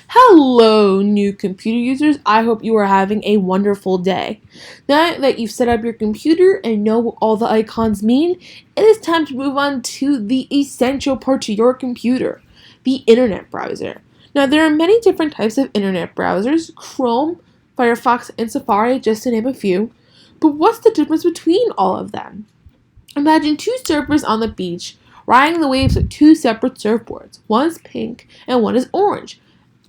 Hello, new computer users. I hope you are having a wonderful day. Now that you've set up your computer and know what all the icons mean, it is time to move on to the essential part to your computer, the internet browser. Now, there are many different types of internet browsers: Chrome, Firefox, and Safari, just to name a few. But what's the difference between all of them? Imagine two surfers on the beach, riding the waves with two separate surfboards. One is pink and one is orange.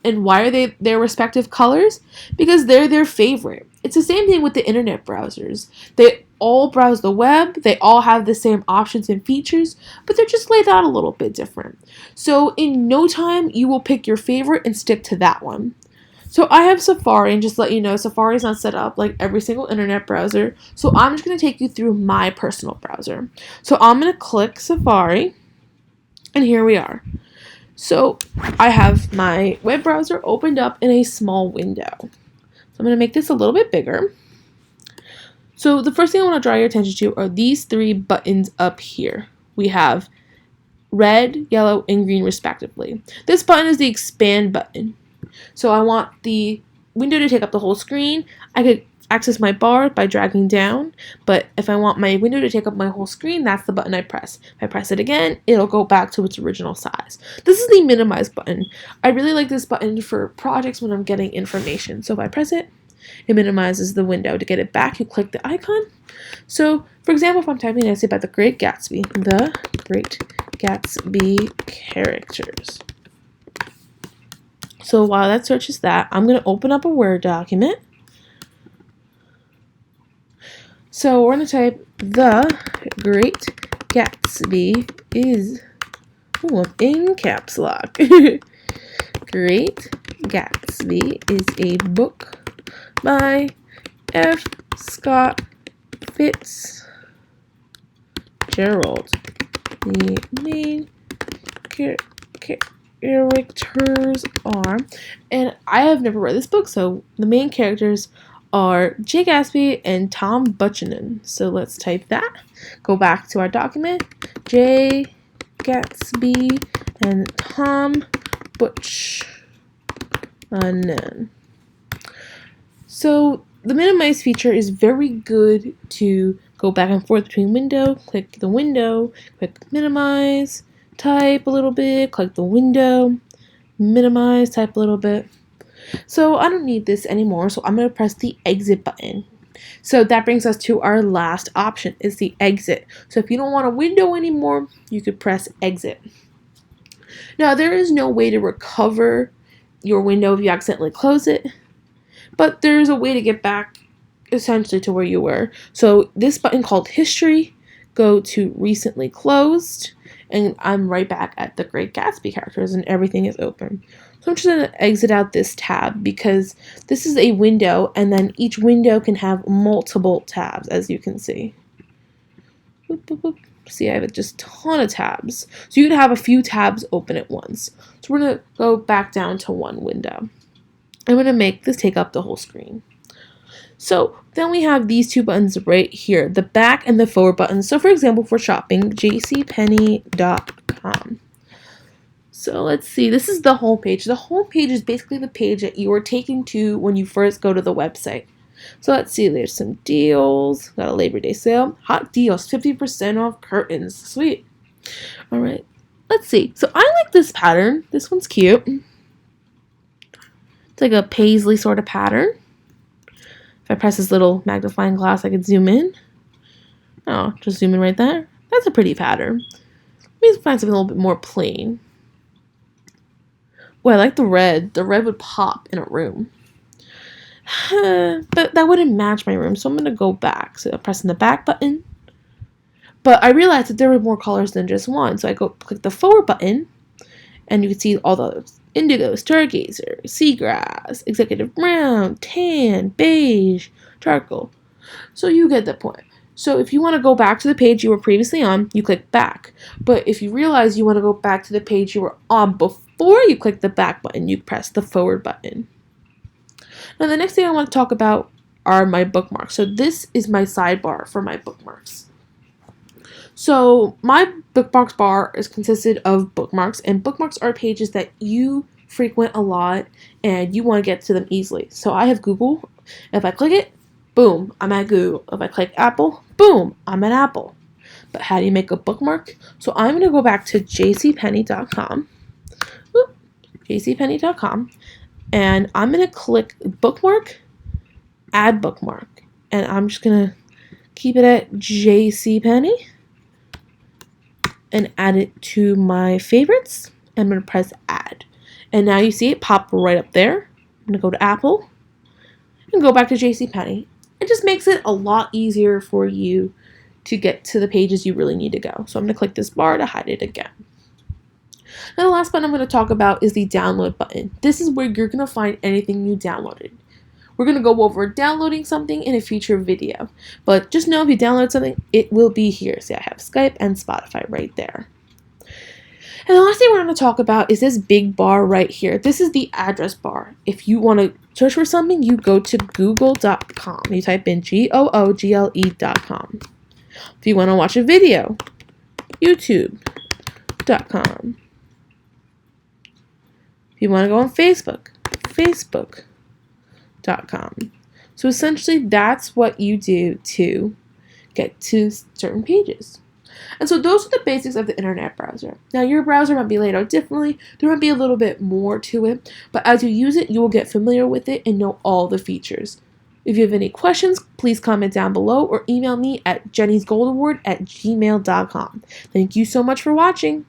And why are they their respective colors? Because they're their favorite. It's the same thing with the internet browsers. They all browse the web, they all have the same options and features, but they're just laid out a little bit different. So in no time, you will pick your favorite and stick to that one. So I have Safari, and just to let you know, Safari is not set up like every single internet browser. So I'm just going to take you through my personal browser. So I'm going to click Safari, and here we are. So I have my web browser opened up in a small window. So I'm going to make this a little bit bigger. So the first thing I want to draw your attention to are these three buttons up here. We have red, yellow, and green respectively. This button is the expand button. So I want the window to take up the whole screen. I could access my bar by dragging down, but if I want my window to take up my whole screen, that's the button I press. If I press it again, it'll go back to its original size. This is the minimize button. I really like this button for projects when I'm getting information. So if I press it, it minimizes the window. To get it back, you click the icon. So, for example, if I'm typing an essay about The Great Gatsby, The Great Gatsby characters. So while that searches that, I'm going to open up a Word document. So we're going to type The Great Gatsby is, in caps lock. Great Gatsby is a book by F. Scott Fitzgerald. The main characters are, and I have never read this book, so the main characters are Jay Gatsby and Tom Buchanan. So let's type that. Go back to our document. Jay Gatsby and Tom Buchanan. So the minimize feature is very good to go back and forth between window, click the window, click minimize, type a little bit, click the window, minimize, type a little bit. So I don't need this anymore, so I'm going to press the exit button. So that brings us to our last option, is the exit. So if you don't want a window anymore, you could press exit. Now there is no way to recover your window if you accidentally close it, but there's a way to get back essentially to where you were. So this button called history, go to recently closed, and I'm right back at The Great Gatsby characters and everything is open. So I'm just going to exit out this tab because this is a window, and then each window can have multiple tabs, as you can see. Boop, boop, boop. See, I have just a ton of tabs. So you can have a few tabs open at once. So we're going to go back down to one window. I'm going to make this take up the whole screen. So then we have these two buttons right here, the back and the forward buttons. So for example, for shopping, jcpenney.com. So let's see, this is the home page. The home page is basically the page that you are taken to when you first go to the website. So let's see, there's some deals. Got a Labor Day sale. Hot deals, 50% off curtains. Sweet. All right, let's see. So I like this pattern. This one's cute. It's like a paisley sort of pattern. If I press this little magnifying glass, I can zoom in. Oh, just zoom in right there. That's a pretty pattern. Let me find something a little bit more plain. Oh, I like the red. The red would pop in a room. But that wouldn't match my room, so I'm going to go back. So I'm pressing the back button. But I realized that there were more colors than just one. So I go click the forward button, and you can see all those: indigo, stargazer, seagrass, executive brown, tan, beige, charcoal. So you get the point. So if you want to go back to the page you were previously on, you click back. But if you realize you want to go back to the page you were on before you click the back button, you press the forward button. Now the next thing I want to talk about are my bookmarks. So this is my sidebar for my bookmarks. So my bookmarks bar is consisted of bookmarks, and bookmarks are pages that you frequent a lot and you want to get to them easily. So I have Google. If I click it, boom, I'm at Google. If I click Apple, boom, I'm at Apple. But how do you make a bookmark? So I'm going to go back to jcpenney.com. jcpenney.com. And I'm going to click bookmark, add bookmark. And I'm just going to keep it at jcpenney and add it to my favorites. I'm going to press add. And now you see it pop right up there. I'm going to go to Apple and go back to JCPenney. It just makes it a lot easier for you to get to the pages you really need to go. So I'm going to click this bar to hide it again. Now the last button I'm going to talk about is the download button. This is where you're going to find anything you downloaded. We're going to go over downloading something in a future video. But just know if you download something, it will be here. See, I have Skype and Spotify right there. And the last thing we're going to talk about is this big bar right here. This is the address bar. If you want to search for something, you go to google.com. You type in google.com. If you want to watch a video, youtube.com. If you want to go on Facebook, facebook.com. So essentially, that's what you do to get to certain pages. And so those are the basics of the internet browser. Now your browser might be laid out differently. There might be a little bit more to it. But as you use it, you will get familiar with it and know all the features. If you have any questions, please comment down below or email me at jennysgoldaward@gmail.com. Thank you so much for watching.